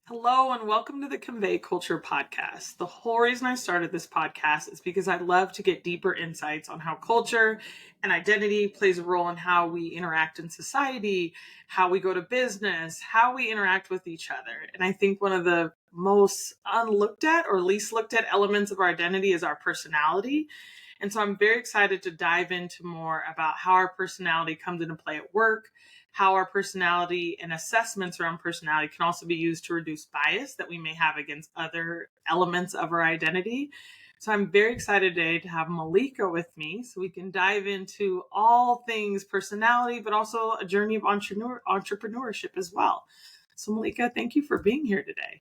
Hello and welcome to the Convey Culture podcast. The whole reason I started this podcast is because I love to get deeper insights on how culture and identity plays a role in how we interact in society, how we go to business, how we interact with each other. And I think one of the most unlooked at or least looked at elements of our identity is our personality. And so I'm very excited to dive into more about how our personality comes into play at work, how our personality and assessments around personality can also be used to reduce bias that we may have against other elements of our identity. So I'm very excited today to have Malika with me so we can dive into all things personality, but also a journey of entrepreneurship as well. So Malika, thank you for being here today.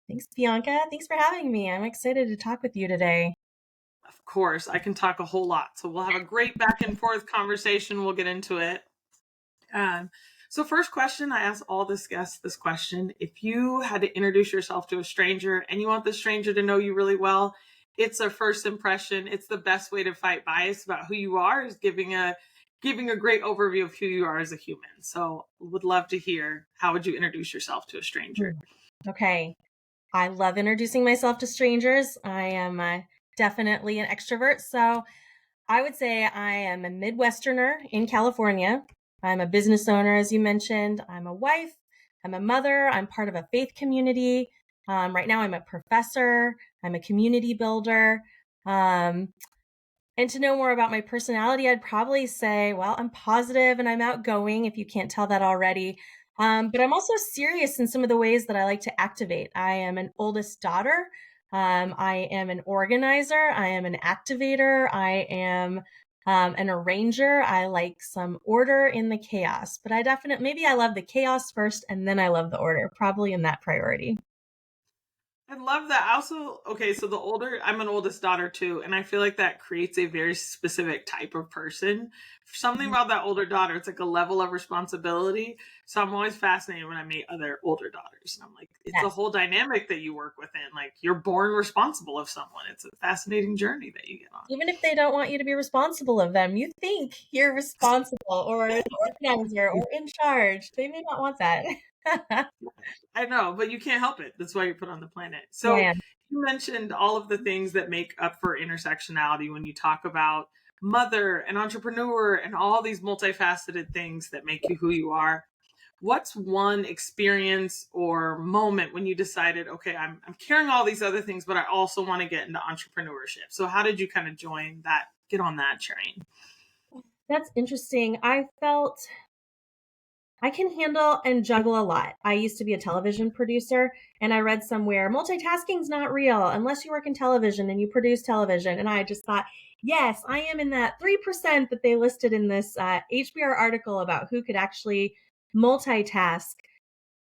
Thanks, Bianca. Thanks for having me. I'm excited to talk with you today. Of course, I can talk a whole lot. So we'll have a great back and forth conversation. We'll get into it. So first question, I ask all this guests this question. If you had to introduce yourself to a stranger and you want the stranger to know you really well, it's a first impression. It's the best way to fight bias about who you are is giving a great overview of who you are as a human. So would love to hear, how would you introduce yourself to a stranger? Okay. I love introducing myself to strangers. I am definitely an extrovert. So I would say I am a Midwesterner in California. I'm a business owner, as you mentioned. I'm a wife. I'm a mother. I'm part of a faith community. Right now, I'm a professor. I'm a community builder. And to know more about my personality, I'd probably say, well, I'm positive and I'm outgoing, if you can't tell that already. But I'm also serious in some of the ways that I like to activate. I am an oldest daughter. I am an organizer. I am an activator. I am an arranger. I like some order in the chaos, but maybe I love the chaos first and then I love the order, probably in that priority. I love that. Also, okay, so I'm an oldest daughter too, and I feel like that creates a very specific type of person. Something about that older daughter, it's like a level of responsibility. So I'm always fascinated when I meet other older daughters. And I'm like, it's a Yes. whole dynamic that you work within. Like you're born responsible of someone. It's a fascinating journey that you get on. Even if they don't want you to be responsible of them, you think you're responsible or an organizer or in charge. They may not want that. I know, but you can't help it. That's why you're put on the planet. So Yeah. you mentioned all of the things that make up for intersectionality when you talk about mother and entrepreneur and all these multifaceted things that make you who you are. What's one experience or moment when you decided, okay, I'm carrying all these other things, but I also want to get into entrepreneurship? So how did you kind of get on that train? That's interesting. I felt I can handle and juggle a lot. I used to be a television producer, and I read somewhere multitasking's not real unless you work in television and you produce television. And I just thought, yes, I am in that 3% that they listed in this HBR article about who could actually multitask.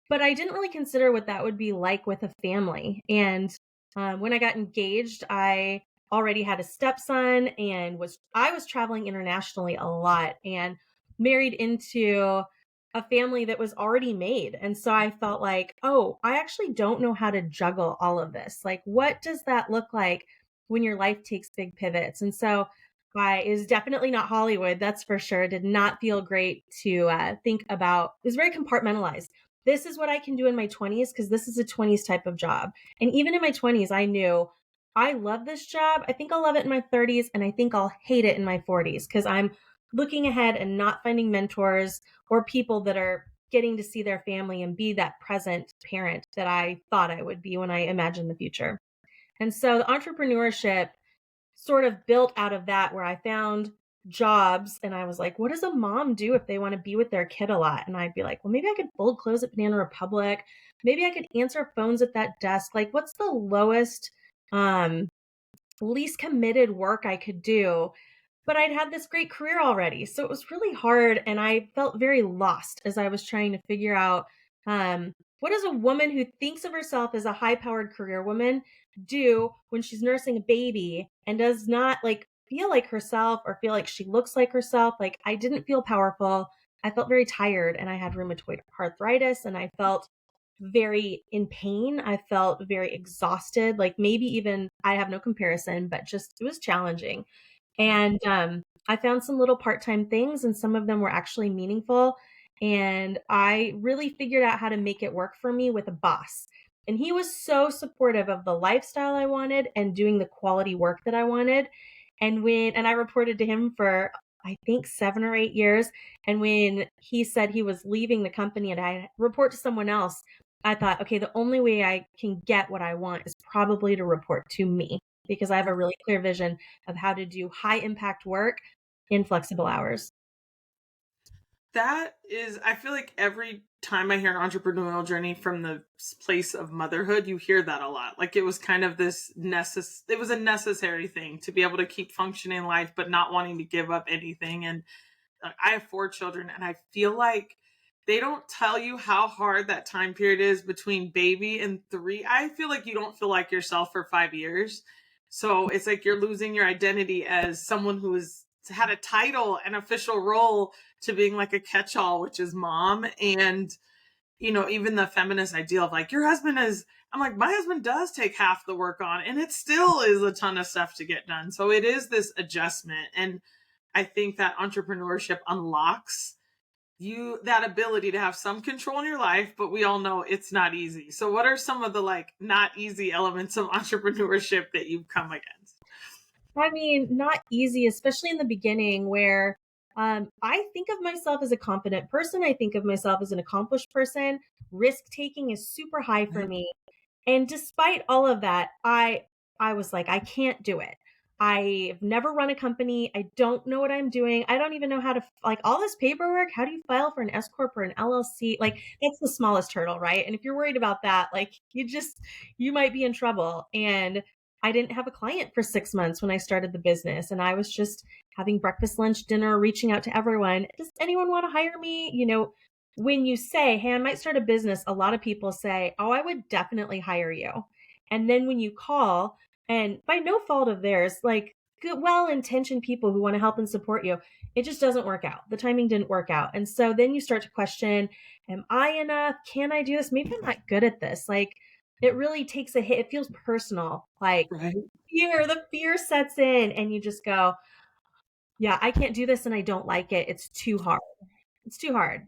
But I didn't really consider what that would be like with a family. And when I got engaged, I already had a stepson and I was traveling internationally a lot and married into a family that was already made. And so I felt like, oh, I actually don't know how to juggle all of this. Like, what does that look like when your life takes big pivots? And so I is definitely not Hollywood, that's for sure. It did not feel great to think about. It was very compartmentalized. This is what I can do in my 20s because this is a 20s type of job. And even in my 20s, I knew I love this job. I think I'll love it in my 30s and I think I'll hate it in my 40s because I'm looking ahead and not finding mentors or people that are getting to see their family and be that present parent that I thought I would be when I imagined the future. And so the entrepreneurship sort of built out of that, where I found jobs and I was like, what does a mom do if they want to be with their kid a lot? And I'd be like, well, maybe I could fold clothes at Banana Republic. Maybe I could answer phones at that desk. Like, what's the lowest, least committed work I could do? But I'd had this great career already. So it was really hard. And I felt very lost as I was trying to figure out what does a woman who thinks of herself as a high powered career woman do when she's nursing a baby and does not like feel like herself or feel like she looks like herself? Like, I didn't feel powerful. I felt very tired and I had rheumatoid arthritis and I felt very in pain. I felt very exhausted. Like, maybe even I have no comparison, but just it was challenging. And I found some little part-time things and some of them were actually meaningful. And I really figured out how to make it work for me with a boss. And he was so supportive of the lifestyle I wanted and doing the quality work that I wanted. And I reported to him for I think 7 or 8 years. And when he said he was leaving the company and I report to someone else, I thought, okay, the only way I can get what I want is probably to report to me because I have a really clear vision of how to do high impact work in flexible hours. That is, I feel like every time I hear an entrepreneurial journey from the place of motherhood, you hear that a lot. Like it was kind of it was a necessary thing to be able to keep functioning in life, but not wanting to give up anything. And I have 4 children, and I feel like they don't tell you how hard that time period is between baby and 3. I feel like you don't feel like yourself for 5 years. So it's like you're losing your identity as someone who has had a title and official role to being like a catch-all, which is mom. And, even the feminist ideal of like, your husband is, I'm like, my husband does take half the work on, and it still is a ton of stuff to get done. So it is this adjustment. And I think that entrepreneurship unlocks you that ability to have some control in your life, but we all know it's not easy. So what are some of the like not easy elements of entrepreneurship that you've come against? I mean, not easy, especially in the beginning where I think of myself as a confident person. I think of myself as an accomplished person. Risk taking is super high for Right. me. And despite all of that, I was like, I can't do it. I've never run a company. I don't know what I'm doing. I don't even know how to like all this paperwork. How do you file for an S corp or an LLC? Like that's the smallest hurdle, right? And if you're worried about that, like you might be in trouble. And I didn't have a client for 6 months when I started the business, and I was just having breakfast, lunch, dinner, reaching out to everyone. Does anyone want to hire me? When you say, hey, I might start a business, a lot of people say, oh, I would definitely hire you. And then when you call, and by no fault of theirs, like good, well intentioned people who want to help and support you, it just doesn't work out. The timing didn't work out. And so then you start to question, am I enough? Can I do this? Maybe I'm not good at this. Like it really takes a hit. It feels personal. Like Right. the fear sets in, and you just go, yeah, I can't do this and I don't like it. It's too hard. It's too hard.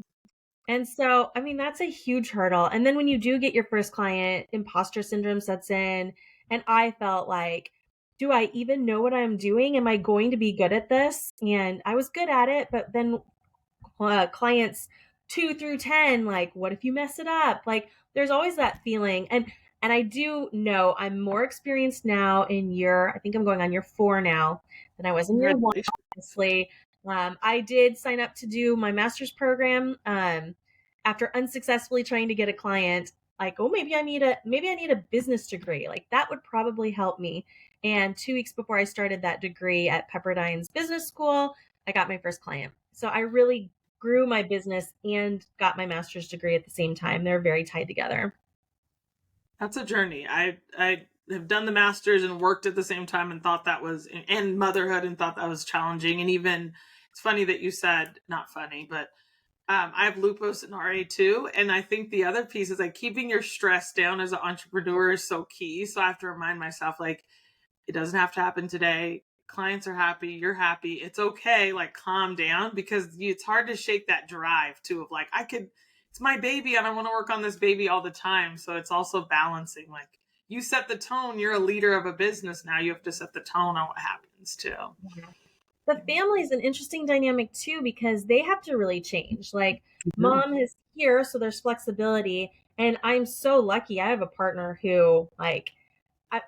And so, I mean, that's a huge hurdle. And then when you do get your first client, imposter syndrome sets in. And I felt like, do I even know what I'm doing? Am I going to be good at this? And I was good at it, but then clients 2 through 10, like, what if you mess it up? Like, there's always that feeling. And I do know I'm more experienced now in I think I'm going on year 4 now than I was in year 1, Congratulations. obviously. I did sign up to do my master's program after unsuccessfully trying to get a client. Like, oh, maybe I need a business degree. Like that would probably help me. And 2 weeks before I started that degree at Pepperdine's business school, I got my first client. So I really grew my business and got my master's degree at the same time. They're very tied together. That's a journey. I have done the masters and worked at the same time and thought that was and motherhood and thought that was challenging. And even it's funny that you said not funny, but I have lupus and RA2, and I think the other piece is like keeping your stress down as an entrepreneur is so key. So I have to remind myself like it doesn't have to happen today. Clients are happy, you're happy. It's okay. Like calm down because it's hard to shake that drive too of like it's my baby and I want to work on this baby all the time. So it's also balancing like you set the tone. You're a leader of a business now. You have to set the tone on what happens too. Yeah. The family is an interesting dynamic too because they have to really change. Like Mhm. mom is here, so there's flexibility. And I'm so lucky. I have a partner who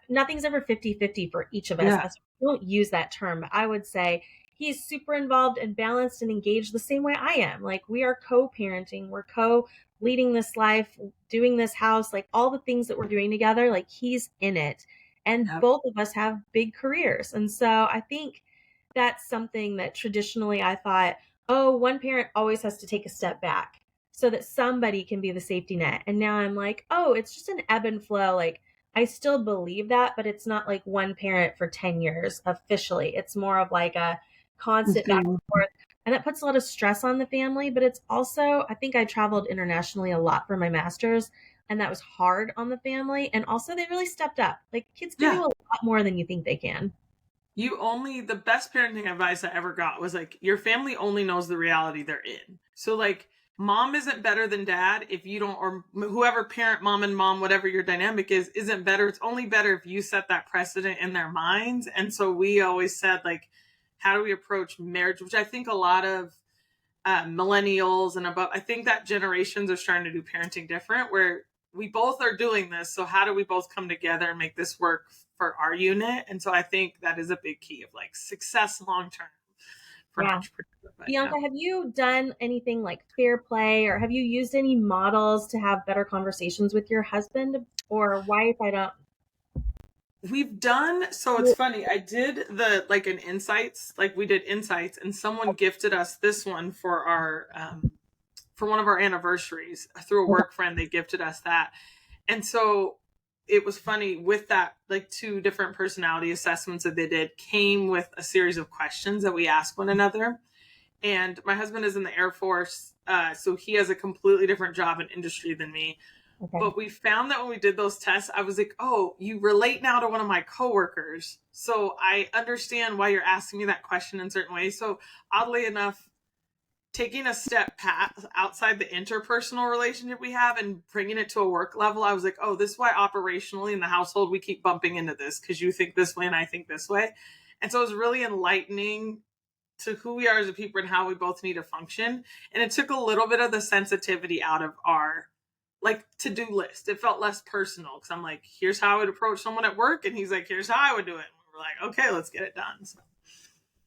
nothing's ever 50-50 for each of us. Yeah. I don't use that term, but I would say he's super involved and balanced and engaged the same way I am. Like we are co-parenting, we're co-leading this life, doing this house, like all the things that we're doing together, like he's in it. And Yep. both of us have big careers. And so I think that's something that traditionally I thought, oh, one parent always has to take a step back so that somebody can be the safety net. And now I'm like, oh, it's just an ebb and flow. Like I still believe that, but it's not like one parent for 10 years officially. It's more of like a constant back and forth. And that puts a lot of stress on the family, but it's also, I think I traveled internationally a lot for my master's, and that was hard on the family. And also, they really stepped up. Like, kids can do Yeah. a lot more than you think they can. The best parenting advice I ever got was like your family only knows the reality they're in. So like mom isn't better than dad if you don't, or whoever parent, mom and mom, whatever your dynamic is, isn't better. It's only better if you set that precedent in their minds. And so we always said, like, how do we approach marriage, which I think a lot of millennials and above, I think that generations are starting to do parenting different, where we both are doing this. So how do we both come together and make this work for our unit? And so I think that is a big key of like success long term for an Yeah. entrepreneur. But, Bianca, have you done anything like fair play, or have you used any models to have better conversations with your husband or wife? I don't. We've done, so it's funny, I did like an insights, like we did insights, and someone gifted us this one for our for one of our anniversaries through a work friend. They gifted us that. And so it was funny with that, like 2 different personality assessments that they did came with a series of questions that we asked one another. And my husband is in the Air Force, so he has a completely different job and industry than me. Okay. But we found that when we did those tests, I was like, oh, you relate now to one of my coworkers. So I understand why you're asking me that question in certain ways. So oddly enough, taking a step past outside the interpersonal relationship we have and bringing it to a work level, I was like, oh, this is why operationally in the household we keep bumping into this, because you think this way and I think this way. And so it was really enlightening to who we are as a people and how we both need to function. And it took a little bit of the sensitivity out of our like to-do list. It felt less personal because I'm like, here's how I would approach someone at work, and he's like, here's how I would do it. And we're like, okay, let's get it done. So.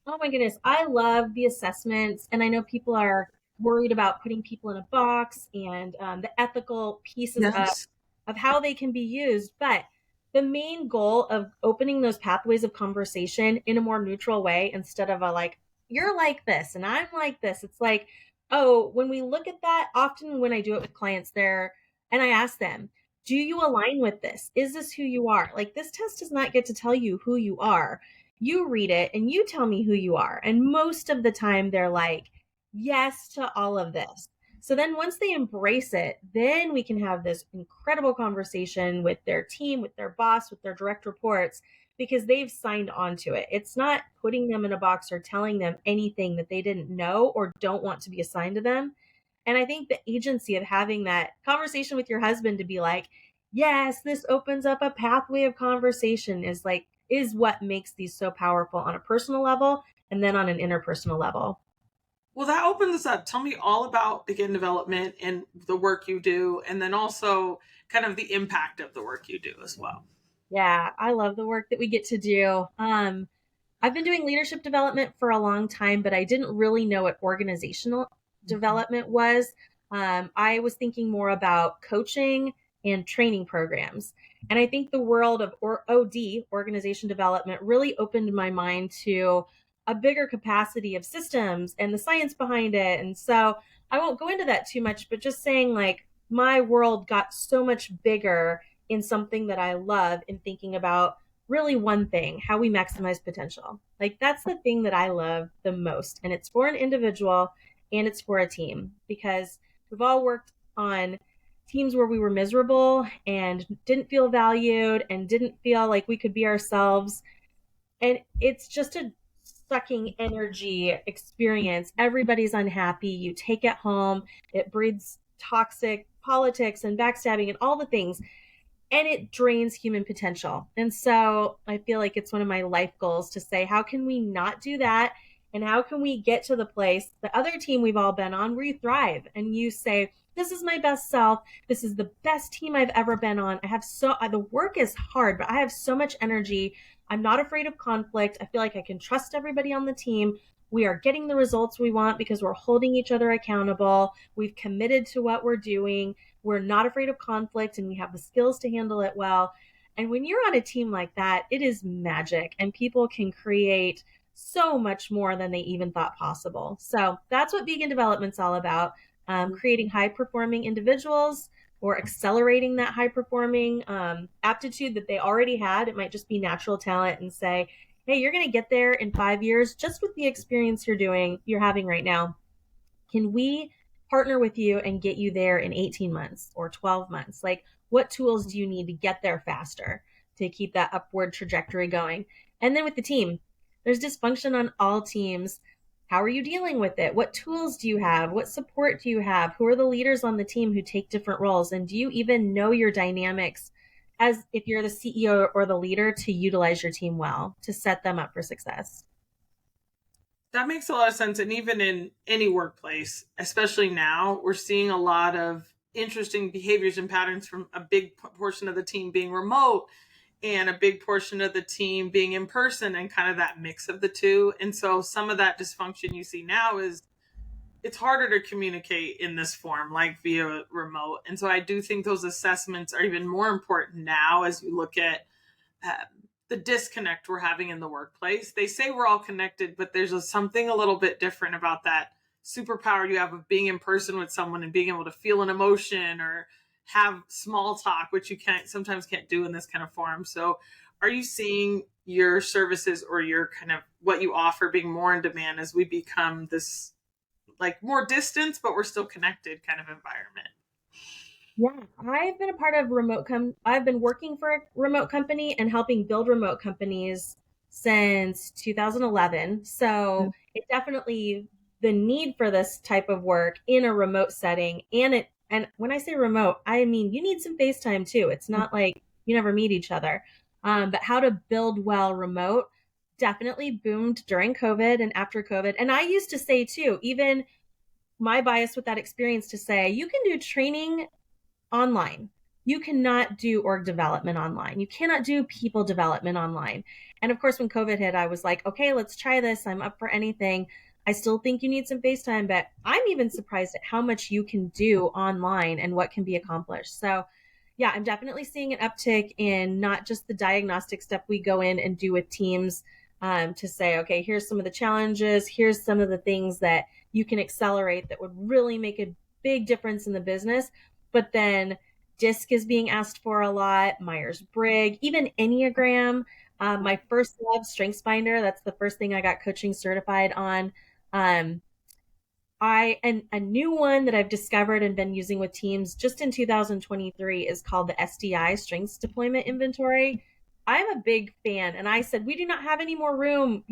Oh my goodness. I love the assessments. And I know people are worried about putting people in a box and the ethical pieces Yes. of how they can be used. But the main goal of opening those pathways of conversation in a more neutral way, instead of a like, you're like this and I'm like this. It's like, oh, when we look at that, often when I do it with clients there, and I ask them, do you align with this? Is this who you are? Like, this test does not get to tell you who you are. You read it and you tell me who you are. And most of the time they're like, yes to all of this. So then once they embrace it, then we can have this incredible conversation with their team, with their boss, with their direct reports, because they've signed on to it. It's not putting them in a box or telling them anything that they didn't know or don't want to be assigned to them. And I think the agency of having that conversation with your husband to be like, yes, this opens up a pathway of conversation is what makes these so powerful on a personal level and then on an interpersonal level. Well, that opens us up. Tell me all about Begin Development and the work you do, and then also kind of the impact of the work you do as well. Yeah, I love the work that we get to do. I've been doing leadership development for a long time, but I didn't really know what organizational development was. I was thinking more about coaching and training programs. And I think the world of OD, organization development, really opened my mind to a bigger capacity of systems and the science behind it. And so I won't go into that too much, but just saying like my world got so much bigger in something that I love in thinking about really one thing, how we maximize potential. Like that's the thing that I love the most. And it's for an individual and it's for a team, because we've all worked on teams where we were miserable and didn't feel valued and didn't feel like we could be ourselves. And it's just a sucking energy experience. Everybody's unhappy. You take it home. It breeds toxic politics and backstabbing and all the things, and it drains human potential. And so I feel like it's one of my life goals to say, how can we not do that? And how can we get to the place, the other team we've all been on, where you thrive and you say, this is my best self. This is the best team I've ever been on. The work is hard, but I have so much energy. I'm not afraid of conflict. I feel like I can trust everybody on the team. We are getting the results we want because we're holding each other accountable. We've committed to what we're doing. We're not afraid of conflict and we have the skills to handle it well. And when you're on a team like that, it is magic and people can create so much more than they even thought possible. So that's what Begin Development's all about. Creating high performing individuals or accelerating that high performing aptitude that they already had. It might just be natural talent, and say, hey, you're going to get there in 5 years just with the experience you're having right now. Can we partner with you and get you there in 18 months or 12 months? Like, what tools do you need to get there faster to keep that upward trajectory going? And then with the team, there's dysfunction on all teams. how are you dealing with it? What tools do you have? What support do you have? Who are the leaders on the team who take different roles? And do you even know your dynamics as if you're the CEO or the leader to utilize your team well, to set them up for success? That makes a lot of sense. And even in any workplace, especially now, we're seeing a lot of interesting behaviors and patterns from a big portion of the team being remote and a big portion of the team being in person, and kind of that mix of the two. And so some of that dysfunction you see now is it's harder to communicate in this form, like via remote. And so I do think those assessments are even more important now as you look at the disconnect we're having in the workplace. They say we're all connected, but there's something a little bit different about that superpower you have of being in person with someone and being able to feel an emotion or have small talk, which you sometimes can't do in this kind of forum. So are you seeing your services or your kind of what you offer being more in demand as we become this like more distance, but we're still connected kind of environment? Yeah, I've been a part of I've been working for a remote company and helping build remote companies since 2011. So it definitely the need for this type of work in a remote setting, and when I say remote, I mean you need some FaceTime too. It's not like you never meet each other. But how to build well remote definitely boomed during COVID and after COVID. And I used to say too, even my bias with that experience to say you can do training online. You cannot do org development online. You cannot do people development online. And of course, when COVID hit, I was like, okay, let's try this. I'm up for anything. I still think you need some FaceTime, but I'm even surprised at how much you can do online and what can be accomplished. So, yeah, I'm definitely seeing an uptick in not just the diagnostic stuff we go in and do with teams to say, okay, here's some of the challenges, here's some of the things that you can accelerate that would really make a big difference in the business. But then DISC is being asked for a lot, Myers-Briggs, even Enneagram. My first love, StrengthsFinder. That's the first thing I got coaching certified on. Um, and a new one that I've discovered and been using with teams just in 2023 is called the SDI Strengths Deployment Inventory. I'm a big fan, and I said we do not have any more room.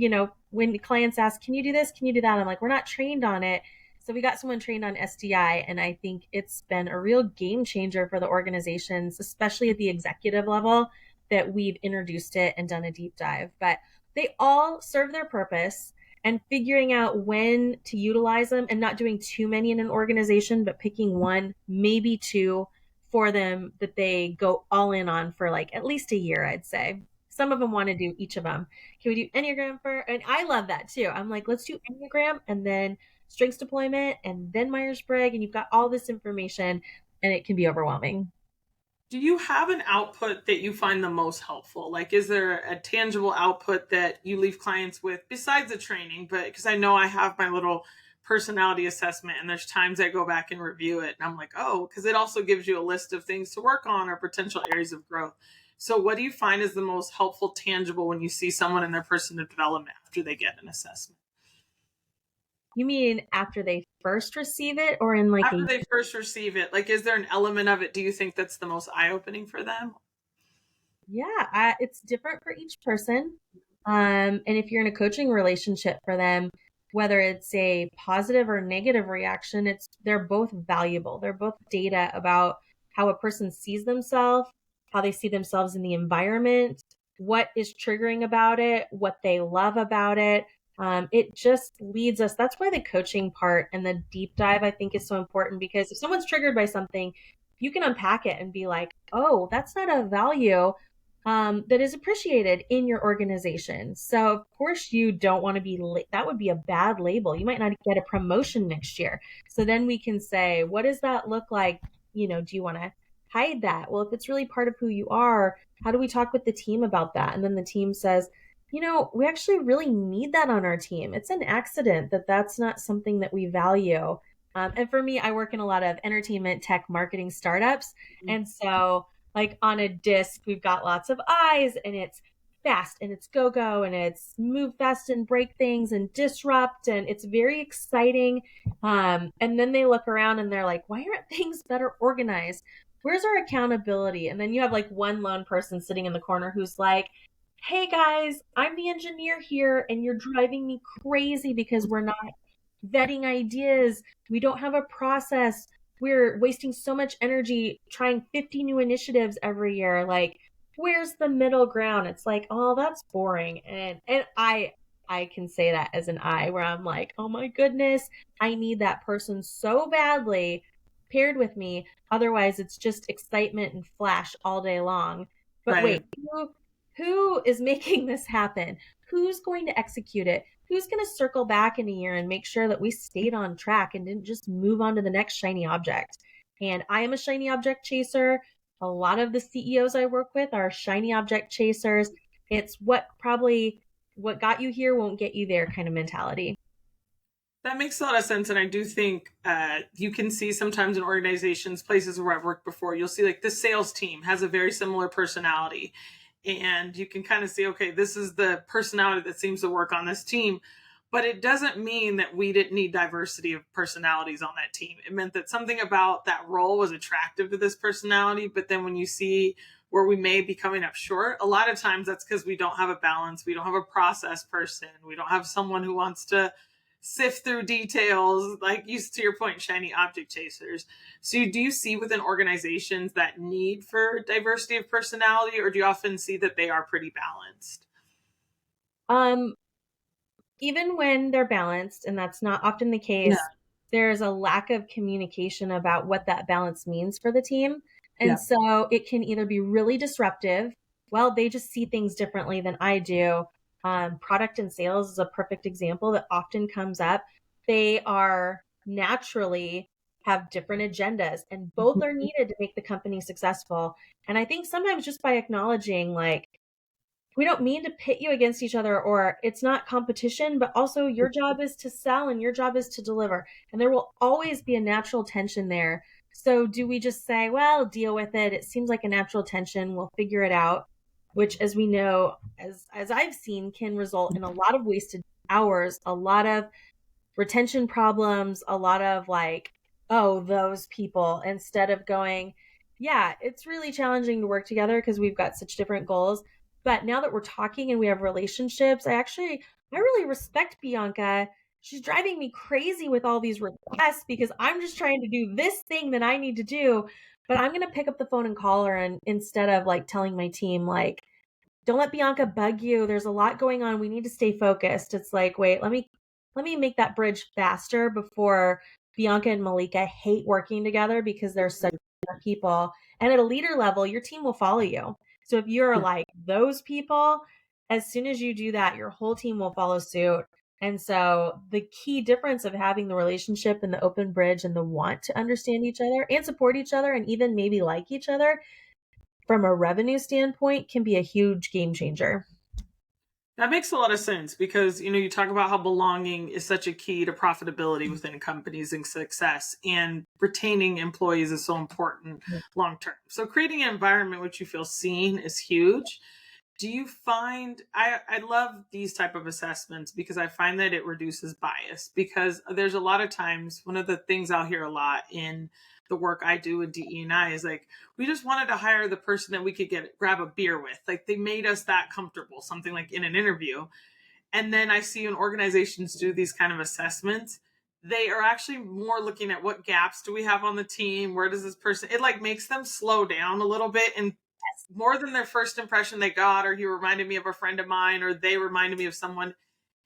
When clients ask, "Can you do this? Can you do that?" I'm like, "We're not trained on it." So we got someone trained on SDI, and I think it's been a real game changer for the organizations, especially at the executive level, that we've introduced it and done a deep dive. But they all serve their purpose, and figuring out when to utilize them and not doing too many in an organization, but picking one, maybe two for them that they go all in on for like at least a year, I'd say. Some of them want to do each of them. Can we do Enneagram first? And I love that too. I'm like, let's do Enneagram and then strengths deployment and then Myers-Briggs, and you've got all this information and it can be overwhelming. Do you have an output that you find the most helpful? Like, is there a tangible output that you leave clients with besides the training? But because I know I have my little personality assessment, and there's times I go back and review it, and I'm like, oh, because it also gives you a list of things to work on or potential areas of growth. So, what do you find is the most helpful, tangible when you see someone in their personal development after they get an assessment? You mean after they first receive it or in like After a they first receive it, like, is there an element of it, do you think, that's the most eye-opening for them? Yeah, it's different for each person. And if you're in a coaching relationship for them, whether it's a positive or negative reaction, they're both valuable. They're both data about how a person sees themselves, how they see themselves in the environment, what is triggering about it, what they love about it. It just leads us. That's why the coaching part and the deep dive, I think, is so important, because if someone's triggered by something, you can unpack it and be like, oh, that's not a value that is appreciated in your organization. So, of course, you don't want to that would be a bad label. You might not get a promotion next year. So then we can say, what does that look like? Do you want to hide that? Well, if it's really part of who you are, how do we talk with the team about that? And then the team says, we actually really need that on our team. It's an accident that that's not something that we value. And for me, I work in a lot of entertainment, tech, marketing startups. And so, like on a disc, we've got lots of eyes, and it's fast and it's go and it's move fast and break things and disrupt. And it's very exciting. And then they look around and they're like, why aren't things better organized? Where's our accountability? And then you have like one lone person sitting in the corner who's like, hey guys, I'm the engineer here, and you're driving me crazy because we're not vetting ideas. We don't have a process. We're wasting so much energy trying 50 new initiatives every year. Like, where's the middle ground? It's like, oh, that's boring. And I can say that as an I, where I'm like, oh my goodness, I need that person so badly paired with me. Otherwise, it's just excitement and flash all day long. But Right. wait, who is making this happen? Who's going to execute it? Who's going to circle back in a year and make sure that we stayed on track and didn't just move on to the next shiny object? And I am a shiny object chaser. A lot of the CEOs I work with are shiny object chasers. It's what got you here won't get you there kind of mentality. That makes a lot of sense. And I do think you can see sometimes in organizations, places where I've worked before, you'll see like the sales team has a very similar personality. And you can kind of see, okay, this is the personality that seems to work on this team. But it doesn't mean that we didn't need diversity of personalities on that team. It meant that something about that role was attractive to this personality. But then when you see where we may be coming up short, a lot of times that's because we don't have a balance. We don't have a process person. We don't have someone who wants to sift through details, like you to your point, shiny object chasers. So do you see within organizations that need for diversity of personality, or do you often see that they are pretty balanced? Um, Even when they're balanced, and that's not often the Yeah. case, there's a lack of communication about what that balance means for the team. And Yeah. so it can either be really disruptive. Well, they just see things differently than I do. Product and sales is a perfect example that often comes up. They are naturally have different agendas, and both are needed to make the company successful. And I think sometimes just by acknowledging, like, we don't mean to pit you against each other, or it's not competition, but also your job is to sell and your job is to deliver. And there will always be a natural tension there. So do we just say, well, deal with it? It seems like a natural tension. We'll figure it out, which, as we know, as I've seen, can result in a lot of wasted hours, a lot of retention problems, a lot of like, oh, those people, instead of going, yeah, it's really challenging to work together because we've got such different goals. But now that we're talking and we have relationships, I really respect Bianca. She's driving me crazy with all these requests because I'm just trying to do this thing that I need to do. But I'm going to pick up the phone and call her, and instead of like telling my team, like, don't let Bianca bug you. There's a lot going on. We need to stay focused. It's like, wait, let me make that bridge faster before Bianca and Malika hate working together because they're such people. And at a leader level, your team will follow you. So if you're like those people, as soon as you do that, your whole team will follow suit. And so the key difference of having the relationship and the open bridge and the want to understand each other and support each other and even maybe like each other from a revenue standpoint can be a huge game changer. That makes a lot of sense because you talk about how belonging is such a key to profitability within companies and success, and retaining employees is so important long term. So creating an environment which you feel seen is huge. Do you find I love these type of assessments because I find that it reduces bias, because there's a lot of times one of the things I'll hear a lot in the work I do with DE&I is like, we just wanted to hire the person that we could grab a beer with. Like they made us that comfortable, something like in an interview. And then I see when organizations do these kind of assessments, they are actually more looking at what gaps do we have on the team? Where does this person, it like makes them slow down a little bit, and more than their first impression they got, or he reminded me of a friend of mine, or they reminded me of someone,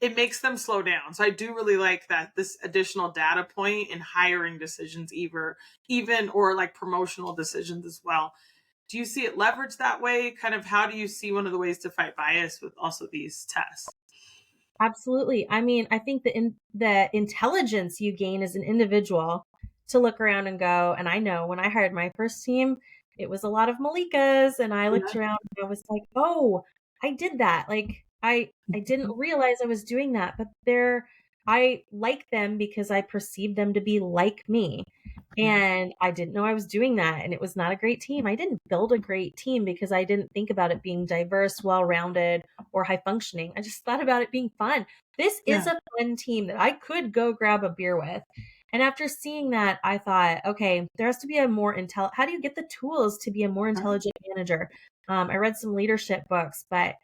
it makes them slow down. So I do really like that, this additional data point in hiring decisions, even or like promotional decisions as well. Do you see it leveraged that way? Kind of how do you see one of the ways to fight bias with also these tests? Absolutely. I mean, I think the intelligence you gain as an individual to look around and go, and I know when I hired my first team, it was a lot of Malikas, and I looked around and I was like, oh, I did that. Like I didn't realize I was doing that, but I like them because I perceived them to be like me. Yeah. And I didn't know I was doing that. And it was not a great team. I didn't build a great team because I didn't think about it being diverse, well rounded, or high functioning. I just thought about it being fun. This is Yeah. a fun team that I could go grab a beer with. And after seeing that, I thought, okay, there has to be a more how do you get the tools to be a more intelligent manager? I read some leadership books, but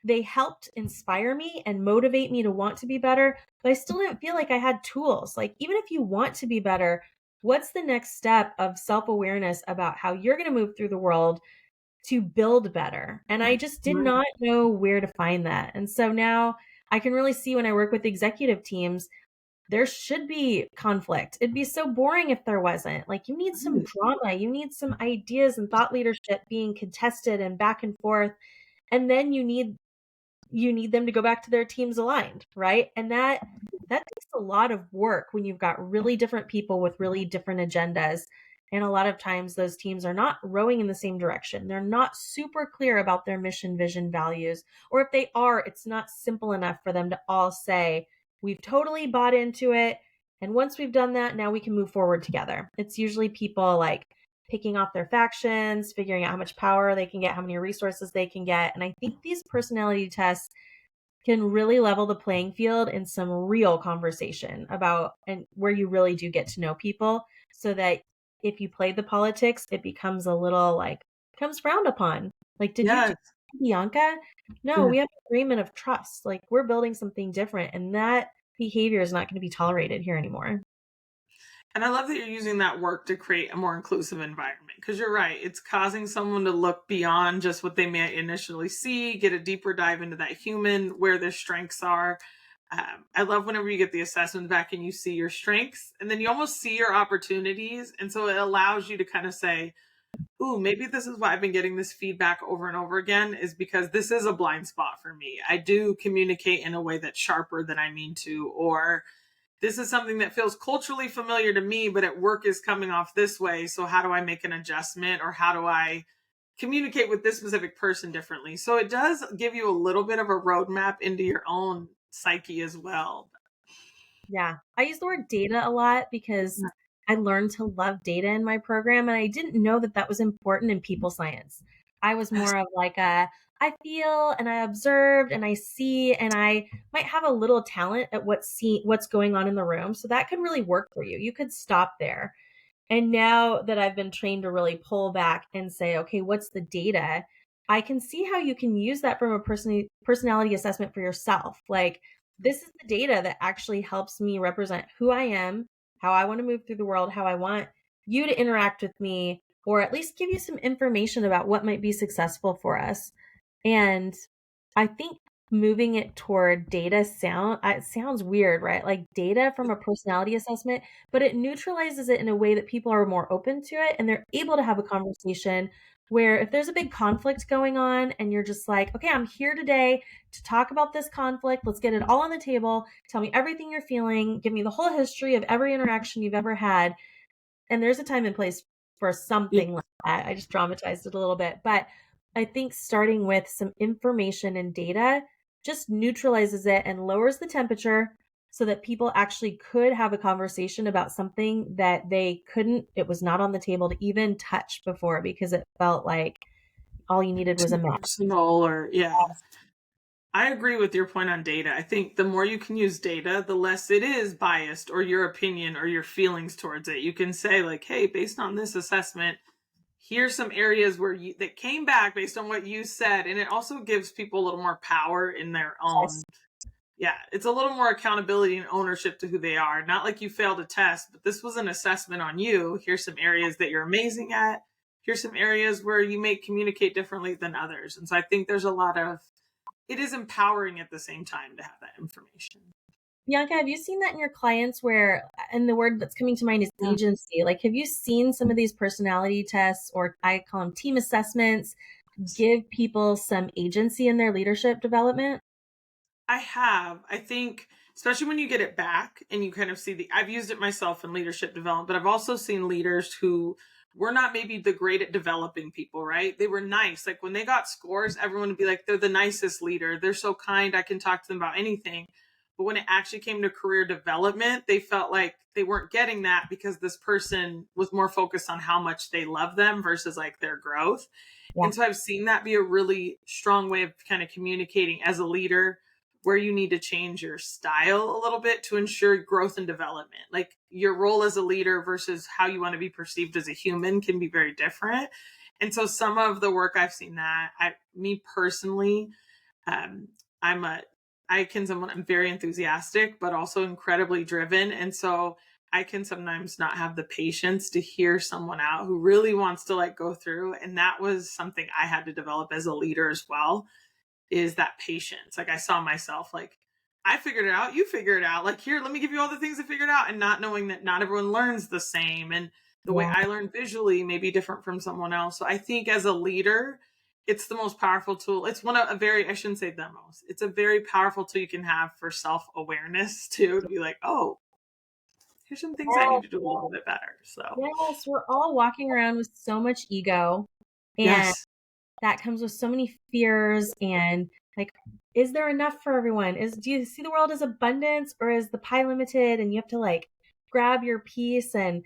they helped inspire me and motivate me to want to be better, but I still didn't feel like I had tools. Like, even if you want to be better, what's the next step of self-awareness about how you're going to move through the world to build better? And I just did Right. not know where to find that. And so now I can really see when I work with executive teams, there should be conflict. It'd be so boring if there wasn't. Like, you need some drama, you need some ideas and thought leadership being contested and back and forth. And then you need them to go back to their teams aligned, right? And that takes a lot of work when you've got really different people with really different agendas. And a lot of times those teams are not rowing in the same direction. They're not super clear about their mission, vision, values. Or if they are, it's not simple enough for them to all say, we've totally bought into it. And once we've done that, now we can move forward together. It's usually people like picking off their factions, figuring out how much power they can get, how many resources they can get. And I think these personality tests can really level the playing field in some real conversation about and where you really do get to know people, so that if you play the politics, it becomes a little like becomes frowned upon. Like, did you do Yes. Bianca? No, Yeah. we have an agreement of trust. Like, we're building something different, and that behavior is not going to be tolerated here anymore. And I love that you're using that work to create a more inclusive environment, because you're right. It's causing someone to look beyond just what they may initially see, get a deeper dive into that human, where their strengths are. I love whenever you get the assessment back and you see your strengths and then you almost see your opportunities. And so it allows you to kind of say, ooh, maybe this is why I've been getting this feedback over and over again, is because this is a blind spot for me. I do communicate in a way that's sharper than I mean to, or this is something that feels culturally familiar to me, but at work is coming off this way. So how do I make an adjustment, or how do I communicate with this specific person differently? So it does give you a little bit of a roadmap into your own psyche as well. Yeah. I use the word data a lot because I learned to love data in my program, and I didn't know that that was important in people science. I was Yes. more of like I feel and I observed and I see, and I might have a little talent at what's going on in the room. So that could really work for you. You could stop there. And now that I've been trained to really pull back and say, okay, what's the data? I can see how you can use that from a personality assessment for yourself. Like, this is the data that actually helps me represent who I am, how I want to move through the world, how I want you to interact with me, or at least give you some information about what might be successful for us. And I think moving it toward data it sounds weird, right? Like, data from a personality assessment, but it neutralizes it in a way that people are more open to it, and they're able to have a conversation where if there's a big conflict going on and you're just like, okay, I'm here today to talk about this conflict. Let's get it all on the table. Tell me everything you're feeling. Give me the whole history of every interaction you've ever had. And there's a time and place for Yeah. something like that. I just dramatized it a little bit, but I think starting with some information and data just neutralizes it and lowers the temperature so that people actually could have a conversation about something that they couldn't, it was not on the table to even touch before, because it felt like all you needed was a Too map. personal, or yeah. I agree with your point on data. I think the more you can use data, the less it is biased, or your opinion or your feelings towards it. You can say, like, hey, based on this assessment, here's some areas where you that came back based on what you said. And it also gives people a little more power in their own. Yeah, it's a little more accountability and ownership to who they are. Not like you failed a test, but this was an assessment on you. Here's some areas that you're amazing at. Here's some areas where you may communicate differently than others. And so I think there's a lot of, it is empowering at the same time to have that information. Bianca, have you seen that in your clients where, and the word that's coming to mind is Yeah. agency? Like, have you seen some of these personality tests, or I call them team assessments, give people some agency in their leadership development? I have. I think, especially when you get it back and you kind of see I've used it myself in leadership development, but I've also seen leaders who were not maybe the great at developing people, right? They were nice. Like, when they got scores, everyone would be like, they're the nicest leader. They're so kind. I can talk to them about anything. But when it actually came to career development, they felt like they weren't getting that because this person was more focused on how much they love them versus like their growth. Yeah. And so I've seen that be a really strong way of kind of communicating as a leader, where you need to change your style a little bit to ensure growth and development. Like, your role as a leader versus how you want to be perceived as a human can be very different. And so some of the work I've seen, that me personally, Um, I'm a I'm very enthusiastic, but also incredibly driven. And so I can sometimes not have the patience to hear someone out who really wants to like go through. And that was something I had to develop as a leader as well, is that patience. Like I saw myself like, I figured it out, you figure it out. Like, here, let me give you all the things I figured out, and not knowing that not everyone learns the same. And the way Yeah. I learn visually may be different from someone else. So I think as a leader, it's the most powerful tool. It's one of a very, I shouldn't say the most, it's a very powerful tool you can have for self-awareness too, to be like, oh, here's some things I need to do a little bit better. So Yes, we're all walking around with so much ego, and yes. that comes with so many fears and like, is there enough for everyone? Do you see the world as abundance, or is the pie limited and you have to like grab your piece? And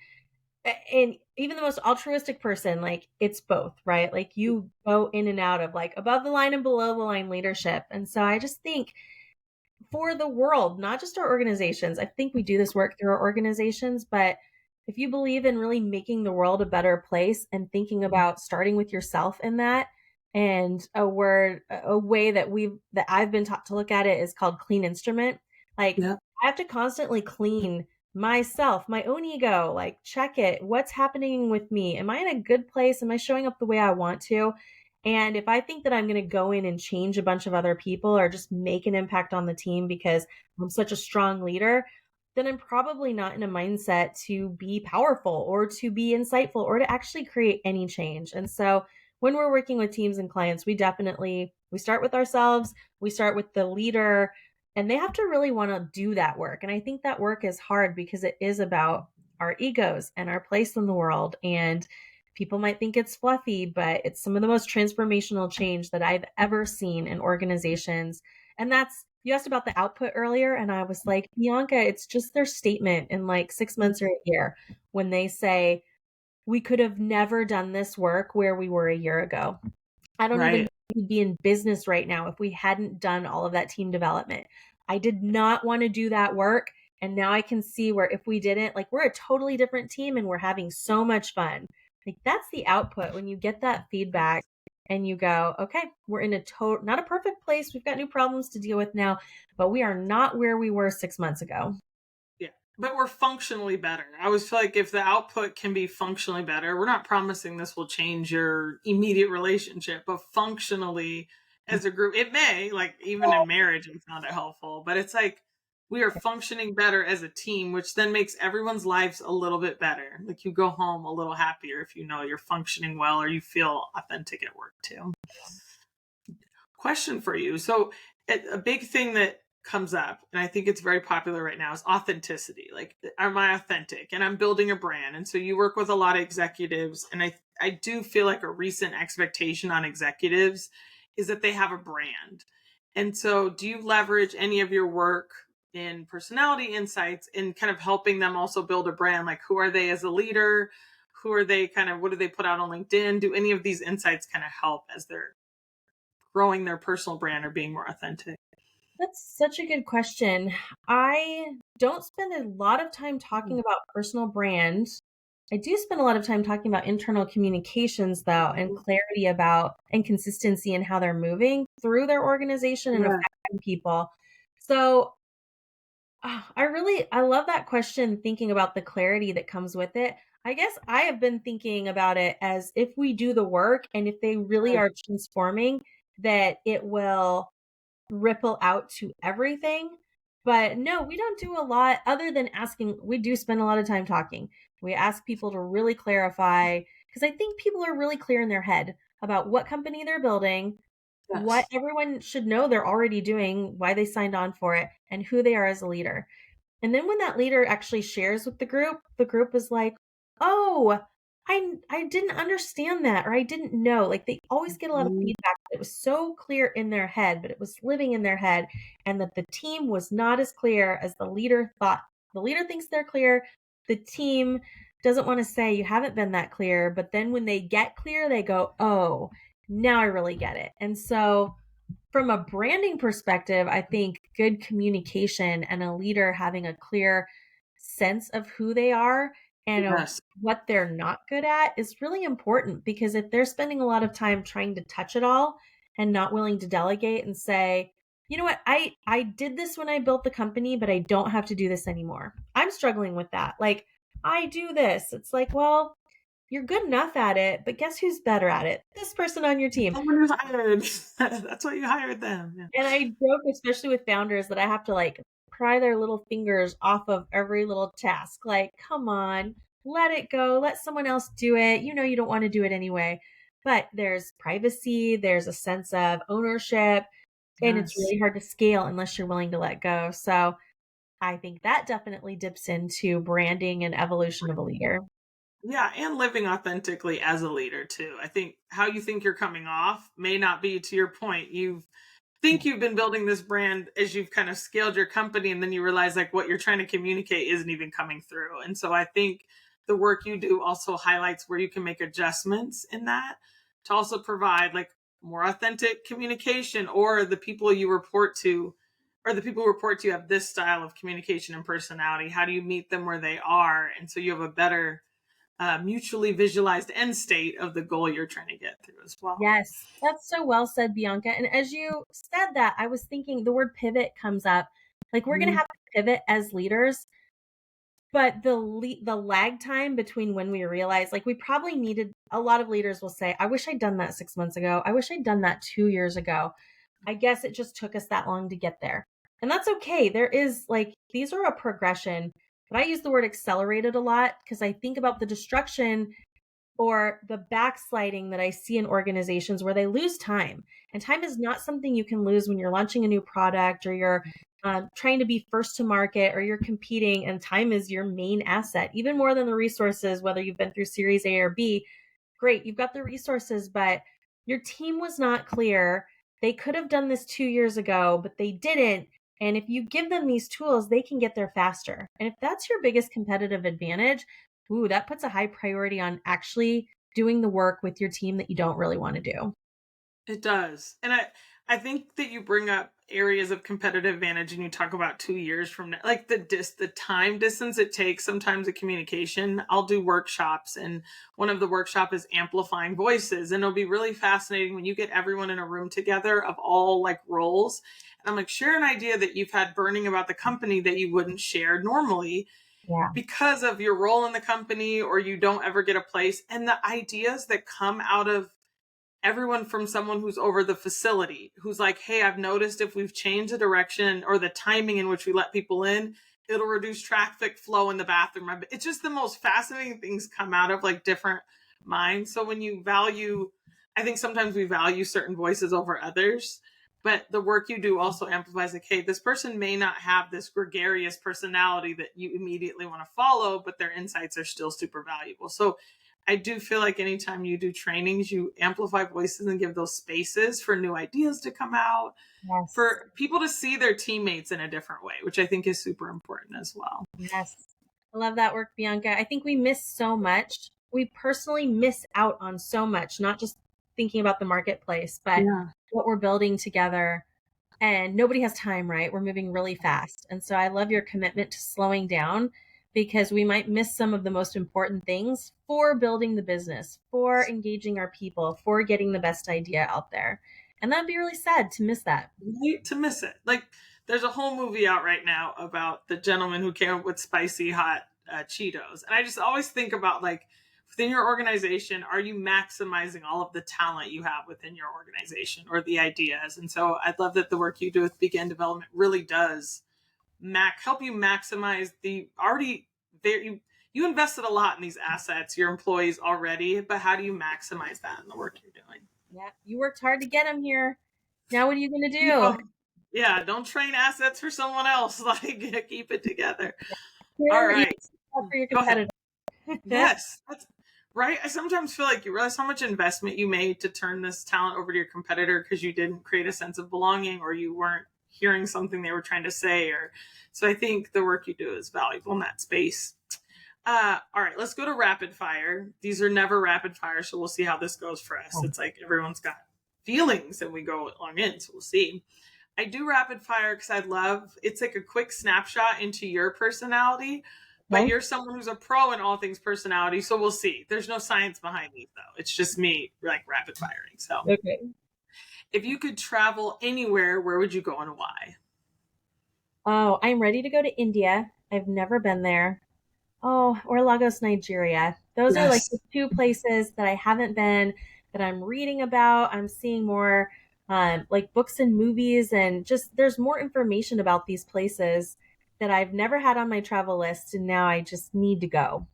even the most altruistic person, like it's both, right? Like you go in and out of like above the line and below the line leadership. And so I just think for the world, not just our organizations. I think we do this work through our organizations, but if you believe in really making the world a better place and thinking about starting with yourself in that, and a way that I've been taught to look at it is called clean instrument. Like Yeah. I have to constantly clean myself, my own ego, like check it. What's happening with me? Am I in a good place? Am I showing up the way I want to? And if I think that I'm going to go in and change a bunch of other people or just make an impact on the team because I'm such a strong leader, then I'm probably not in a mindset to be powerful or to be insightful or to actually create any change. And so when we're working with teams and clients, we start with ourselves, we start with the leader, and they have to really want to do that work. And I think that work is hard because it is about our egos and our place in the world. And people might think it's fluffy, but it's some of the most transformational change that I've ever seen in organizations. And you asked about the output earlier, and I was like, Bianca, it's just their statement in like 6 months or a year when they say, we could have never done this work where we were a year ago. I don't even know Right. if we'd be in business right now if we hadn't done all of that team development. I did not want to do that work. And now I can see where if we didn't, like we're a totally different team and we're having so much fun. Like that's the output when you get that feedback and you go, okay, we're in not a perfect place. We've got new problems to deal with now, but we are not where we were 6 months ago. Yeah. But we're functionally better. I always feel like if the output can be functionally better, we're not promising this will change your immediate relationship, but functionally as a group, it may, like even in marriage, I found it helpful, but it's like we are functioning better as a team, which then makes everyone's lives a little bit better. Like you go home a little happier if you know you're functioning well or you feel authentic at work too. Question for you. So, a big thing that comes up, and I think it's very popular right now, is authenticity. Like, am I authentic? And I'm building a brand. And so you work with a lot of executives. And I do feel like a recent expectation on executives is that they have a brand. And so, do you leverage any of your work in personality insights in kind of helping them also build a brand? Like, who are they as a leader? Who are they kind of, what do they put out on LinkedIn? Do any of these insights kind of help as they're growing their personal brand or being more authentic? That's such a good question. I don't spend a lot of time talking about personal brand. I do spend a lot of time talking about internal communications, though, and clarity about and consistency in how they're moving through their organization and Yeah. affecting people. So I love that question, thinking about the clarity that comes with it. I guess I have been thinking about it as if we do the work and if they really are transforming, that it will ripple out to everything. But no, we don't do a lot other than asking. We do spend a lot of time talking. We ask people to really clarify because I think people are really clear in their head about what company they're building, what Yes. everyone should know they're already doing, why they signed on for it, and who they are as a leader. And then when that leader actually shares with the group is like, "Oh, I didn't understand that, or I didn't know." Like they always get a lot of Mhm. feedback that it was so clear in their head, but it was living in their head, and that the team was not as clear as the leader thought. The leader thinks they're clear. The team doesn't want to say you haven't been that clear, but then when they get clear, they go, "Oh, now I really get it." And so from a branding perspective, I think good communication and a leader having a clear sense of who they are and of Yes. what they're not good at is really important, because if they're spending a lot of time trying to touch it all and not willing to delegate and say, you know what, I did this when I built the company, but I don't have to do this anymore. I'm struggling with that. Like, I do this. It's like, well, you're good enough at it, but guess who's better at it? This person on your team. Someone who's hired. That's why you hired them. Yeah. And I joke, especially with founders, that I have to like pry their little fingers off of every little task. Like, come on, let it go. Let someone else do it. You know, you don't want to do it anyway. But there's privacy, there's a sense of ownership, and it's Yes. really hard to scale unless you're willing to let go. So I think that definitely dips into branding and evolution of a leader. Yeah, and living authentically as a leader too. I think how you think you're coming off may not be, to your point. You think you've been building this brand as you've kind of scaled your company, and then you realize like what you're trying to communicate isn't even coming through. And so I think the work you do also highlights where you can make adjustments in that to also provide like more authentic communication, or the people you report to, or the people who report to you have this style of communication and personality. How do you meet them where they are? And so you have a better mutually visualized end state of the goal you're trying to get through as well. Yes, that's so well said, Bianca. And as you said that, I was thinking the word pivot comes up. Like, we're going to Mhm. have to pivot as leaders, but the lag time between when we realize, like, we probably needed, a lot of leaders will say, I wish I'd done that 6 months ago. I wish I'd done that 2 years ago. I guess it just took us that long to get there. And that's okay. There is like, these are a progression, but I use the word accelerated a lot because I think about the destruction or the backsliding that I see in organizations where they lose time. And time is not something you can lose when you're launching a new product or you're trying to be first to market or you're competing. And time is your main asset, even more than the resources, whether you've been through Series A or B. Great, you've got the resources, but your team was not clear. They could have done this 2 years ago, but they didn't. And if you give them these tools, they can get there faster. And if that's your biggest competitive advantage, ooh, that puts a high priority on actually doing the work with your team that you don't really want to do. It does. And I think that you bring up areas of competitive advantage, and you talk about 2 years from now, like the time distance it takes sometimes in communication. I'll do workshops, and one of the workshop is amplifying voices. And it'll be really fascinating when you get everyone in a room together of all like roles. And I'm like, share an idea that you've had burning about the company that you wouldn't share normally Yeah. because of your role in the company, or you don't ever get a place. And the ideas that come out of everyone, from someone who's over the facility, who's like, hey, I've noticed if we've changed the direction or the timing in which we let people in, it'll reduce traffic flow in the bathroom. It's just the most fascinating things come out of like different minds. So when you value, I think sometimes we value certain voices over others, but the work you do also amplifies like, hey, this person may not have this gregarious personality that you immediately want to follow, but their insights are still super valuable. So I do feel like anytime you do trainings, you amplify voices and give those spaces for new ideas to come out, Yes. for people to see their teammates in a different way, which I think is super important as well. Yes. I love that work, Bianca. I think we miss so much. We personally miss out on so much, not just thinking about the marketplace, but Yeah. what we're building together. And nobody has time, right? We're moving really fast. And so I love your commitment to slowing down because we might miss some of the most important things for building the business, for engaging our people, for getting the best idea out there. And that'd be really sad to miss that. Hate to miss it. Like, there's a whole movie out right now about the gentleman who came up with spicy hot Cheetos. And I just always think about like, within your organization, are you maximizing all of the talent you have within your organization or the ideas? And so I love that the work you do with Begin Development really does help you maximize the already there. You invested a lot in these assets, your employees already, but how do you maximize that in the work you're doing? Yeah, you worked hard to get them here. Now what are you going to You do? know, yeah, don't train assets for someone else. Like, keep it together. All Here, you right, for your go ahead. competitor. Yes, that's right. I sometimes feel like you realize how much investment you made to turn this talent over to your competitor because you didn't create a sense of belonging, or you weren't hearing something they were trying to say. Or so I think the work you do is valuable in that space. All right, let's go to rapid fire. These are never rapid fire, so we'll see how this goes for us. It's like everyone's got feelings and we go along in, so we'll see. I do rapid fire because I love it's like a quick snapshot into your personality, but Okay. you're someone who's a pro in all things personality, so we'll see. There's no science behind these though. It's just me like rapid firing. So Okay. If you could travel anywhere, where would you go and why? Oh, I'm ready to go to India. I've never been there. Oh, or Lagos, Nigeria. Those are like the Yes. two places that I haven't been, that I'm reading about. I'm seeing more like books and movies, and just there's more information about these places that I've never had on my travel list, and now I just need to go.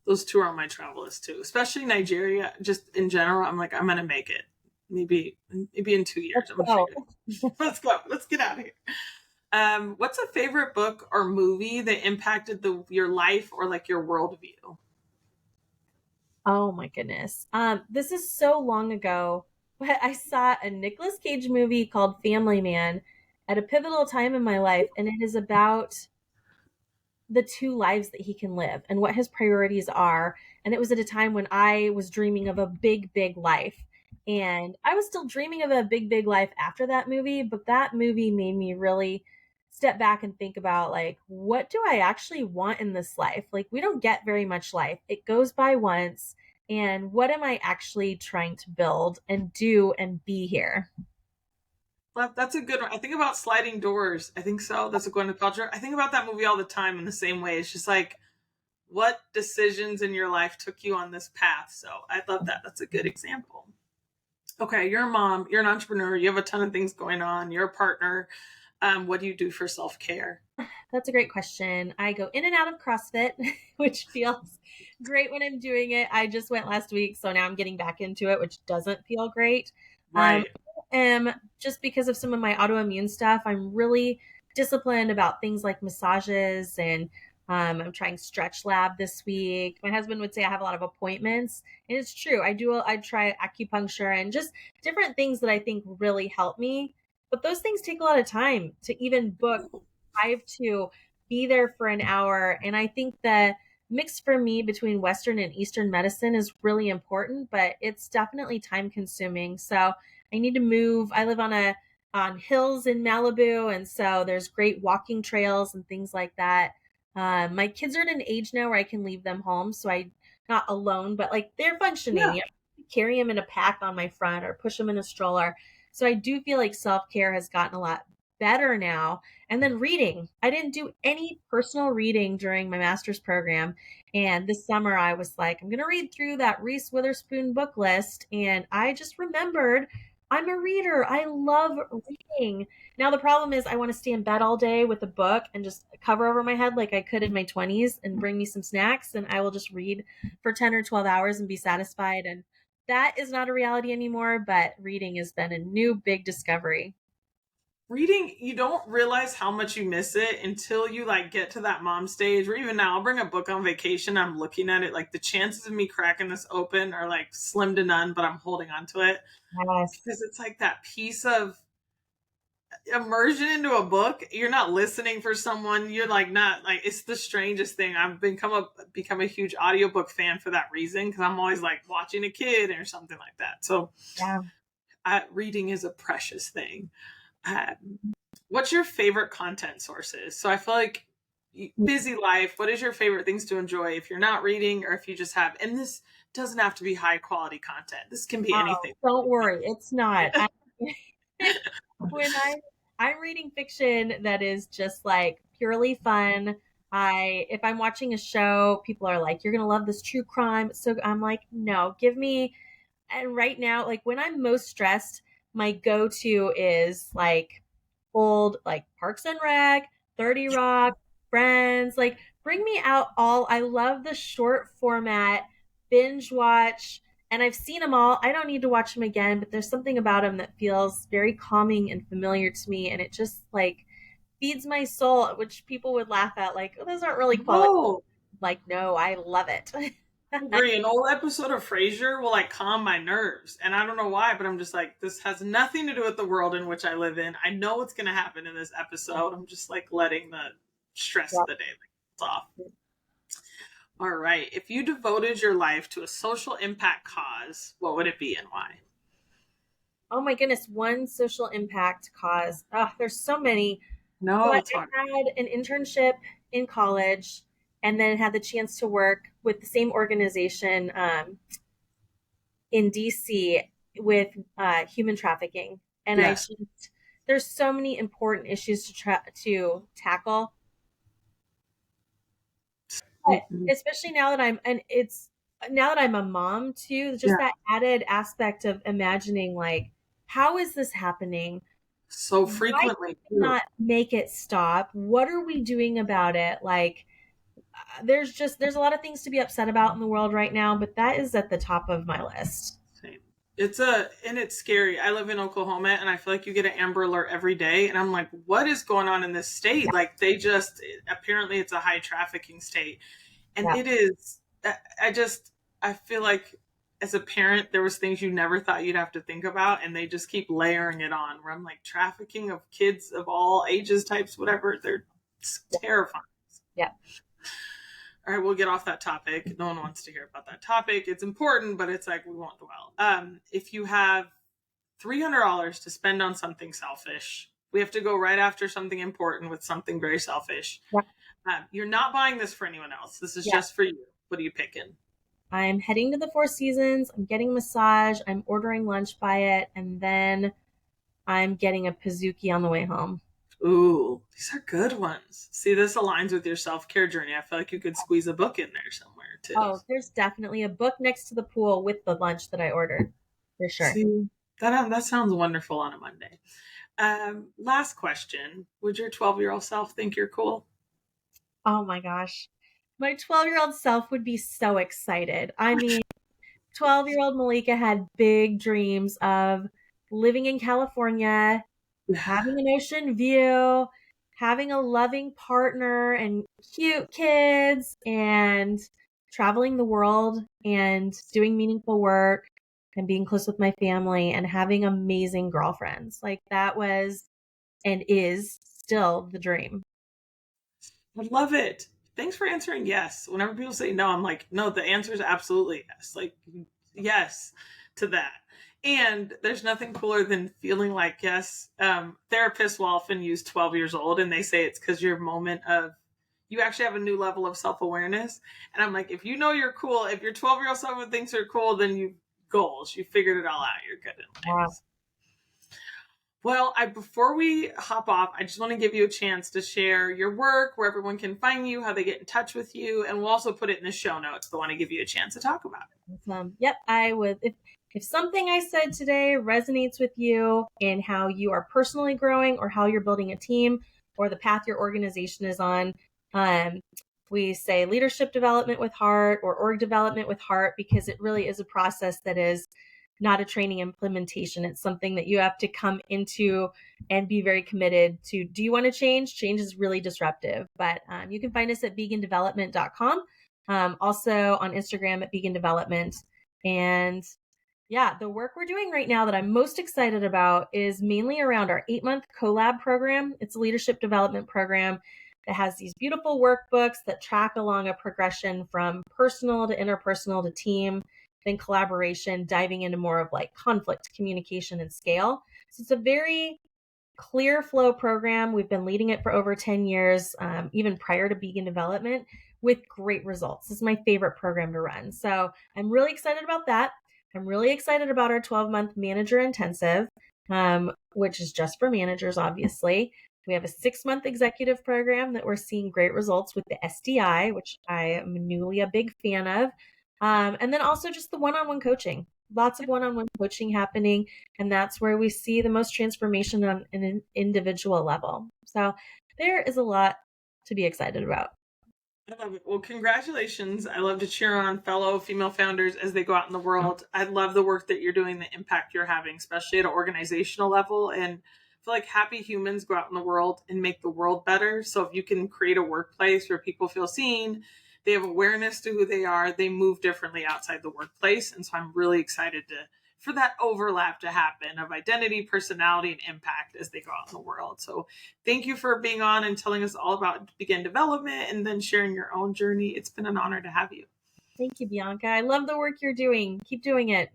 Those two are on my travel list too, especially Nigeria. Just in general, I'm like, I'm gonna make it. Maybe in 2 years, Let's I'm gonna go. figure it. Let's go. Let's get out of here. What's a favorite book or movie that impacted your life or like your worldview? Oh my goodness. This is so long ago, but I saw a Nicolas Cage movie called Family Man at a pivotal time in my life, and it is about the two lives that he can live and what his priorities are. And it was at a time when I was dreaming of a big, big life. And I was still dreaming of a big, big life after that movie, but that movie made me really step back and think about, like, what do I actually want in this life? Like, we don't get very much life, it goes by once. And what am I actually trying to build and do and be here? That's a good one. I think about Sliding Doors. I think so. That's a Gwyneth Paltrow. I think about that movie all the time in the same way. It's just like, what decisions in your life took you on this path? So I love that. That's a good example. Okay, you're a mom, you're an entrepreneur, you have a ton of things going on, you're a partner. What do you do for self care? That's a great question. I go in and out of CrossFit, which feels great when I'm doing it. I just went last week, so now I'm getting back into it, which doesn't feel great. Um, Right. just because of some of my autoimmune stuff, I'm really disciplined about things like massages, and I'm trying Stretch Lab this week. My husband would say I have a lot of appointments, and it's true. I try acupuncture and just different things that I think really help me. But those things take a lot of time to even book. I have to be there for an hour. And I think the mix for me between Western and Eastern medicine is really important, but it's definitely time consuming. So I need to move. I live on hills in Malibu, and so there's great walking trails and things like that. My kids are at an age now where I can leave them home, so I not alone, but like they're functioning. Yeah. You know, carry them in a pack on my front or push them in a stroller. So I do feel like self care has gotten a lot better now. And then reading. I didn't do any personal reading during my master's program. And this summer I was like, I'm going to read through that Reese Witherspoon book list. And I just remembered I'm a reader. I love reading. Now, the problem is I want to stay in bed all day with a book and just cover over my head like I could in my 20s and bring me some snacks. And I will just read for 10 or 12 hours and be satisfied. And that is not a reality anymore. But reading has been a new big discovery. Reading, you don't realize how much you miss it until you like get to that mom stage. Or even now, I'll bring a book on vacation. I'm looking at it, like the chances of me cracking this open are like slim to none, but I'm holding on to it Yes. because it's like that piece of immersion into a book. You're not listening for someone. You're like not like, it's the strangest thing. I've become a huge audiobook fan for that reason, because I'm always like watching a kid or something like that. So Yeah. reading is a precious thing. Uh, what's your favorite content sources? So I feel like busy life. What is your favorite things to enjoy if you're not reading, or if you just have? And this doesn't have to be high quality content. This can be Oh, anything. don't worry, it's not. When I'm reading fiction that is just like purely fun. If I'm watching a show, people are like, "You're gonna love this true crime." So I'm like, "No, give me." And right now, like when I'm most stressed, my go-to is like old, like Parks and Rec, 30 Rock, Friends. Like bring me out all. I love the short format binge watch, and I've seen them all. I don't need to watch them again, but there's something about them that feels very calming and familiar to me, and it just like feeds my soul, which people would laugh at, like, "Oh, those aren't really quality." No, Like, no, I love it. I agree. An old episode of Frasier will like calm my nerves, and I don't know why, but I'm just like, this has nothing to do with the world in which I live in. I know what's going to happen in this episode. I'm just like letting the stress of the day like off. All right. If you devoted your life to a social impact cause, what would it be and why? Oh my goodness, one social impact cause. Oh, there's so many. No, But it's hard. I had an internship in college, and then had the chance to work with the same organization in DC with human trafficking. And Yes. there's so many important issues to tackle. But Mhm. especially now that now that I'm a mom too, just Yeah. that added aspect of imagining, like, how is this happening? So Why frequently can we too. not make it stop? What are we doing about it? Like, there's a lot of things to be upset about in the world right now, but that is at the top of my list. Same. And it's scary. I live in Oklahoma and I feel like you get an Amber Alert every day. And I'm like, what is going on in this state? Yeah, Like apparently it's a high trafficking state. And yeah. it is, I just, I feel like as a parent, there was things you never thought you'd have to think about. And they just keep layering it on where I'm like trafficking of kids of all ages, types, whatever. They're terrifying. Yeah. All right, we'll get off that topic. No one wants to hear about that topic. It's important, but it's like we won't dwell. If you have $300 to spend on something selfish, we have to go right after something important with something very selfish. Yeah. You're not buying this for anyone else. This is Yeah. just for you. What are you picking? I'm heading to the Four Seasons. I'm getting a massage. I'm ordering lunch by it. And then I'm getting a Pizookie on the way home. Ooh, these are good ones. See, this aligns with your self-care journey. I feel like you could squeeze a book in there somewhere too. Oh, there's definitely a book next to the pool with the lunch that I ordered, for sure. See, that sounds wonderful on a Monday. Last question. Would your 12-year-old self think you're cool? Oh my gosh. My 12-year-old self would be so excited. I mean, 12-year-old Malika had big dreams of living in California, having an ocean view, having a loving partner and cute kids, and traveling the world and doing meaningful work and being close with my family and having amazing girlfriends. Like, that was and is still the dream. I love it. Thanks for answering yes. Whenever people say no, I'm like, no, the answer is absolutely yes. Like, yes to that. And there's nothing cooler than feeling like yes. Therapists will often use 12 years old and they say it's because your moment of, you actually have a new level of self awareness. And I'm like, if you know you're cool, if your 12-year-old self thinks you're cool, then you goals, you figured it all out. You're good in Wow. life. Well, before we hop off, I just want to give you a chance to share your work, where everyone can find you, how they get in touch with you, and we'll also put it in the show notes. But I want to give you a chance to talk about it. Yep, I would. If something I said today resonates with you in how you are personally growing or how you're building a team or the path your organization is on, we say leadership development with heart or org development with heart, because it really is a process that is not a training implementation. It's something that you have to come into and be very committed to. Do you want to change? Change is really disruptive. But you can find us at vegandevelopment.com. Also on Instagram at Vegan Development. And yeah, the work we're doing right now that I'm most excited about is mainly around our 8-month collab program. It's a leadership development program that has these beautiful workbooks that track along a progression from personal to interpersonal to team, then collaboration, diving into more of like conflict, communication, and scale. So it's a very clear flow program. We've been leading it for over 10 years, even prior to Vegan Development, with great results. This is my favorite program to run. So I'm really excited about that. I'm really excited about our 12-month manager intensive, which is just for managers, obviously. We have a 6-month executive program that we're seeing great results with the SDI, which I am newly a big fan of. And then also just the one-on-one coaching. Lots of one-on-one coaching happening, and that's where we see the most transformation on an individual level. So there is a lot to be excited about. I love it. Well, congratulations. I love to cheer on fellow female founders as they go out in the world. I love the work that you're doing, the impact you're having, especially at an organizational level. And I feel like happy humans go out in the world and make the world better. So if you can create a workplace where people feel seen, they have awareness to who they are, they move differently outside the workplace. And so I'm really excited for that overlap to happen of identity, personality, and impact as they go out in the world. So thank you for being on and telling us all about Begin Development and then sharing your own journey. It's been an honor to have you. Thank you, Bianca. I love the work you're doing. Keep doing it.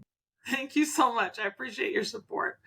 Thank you so much. I appreciate your support.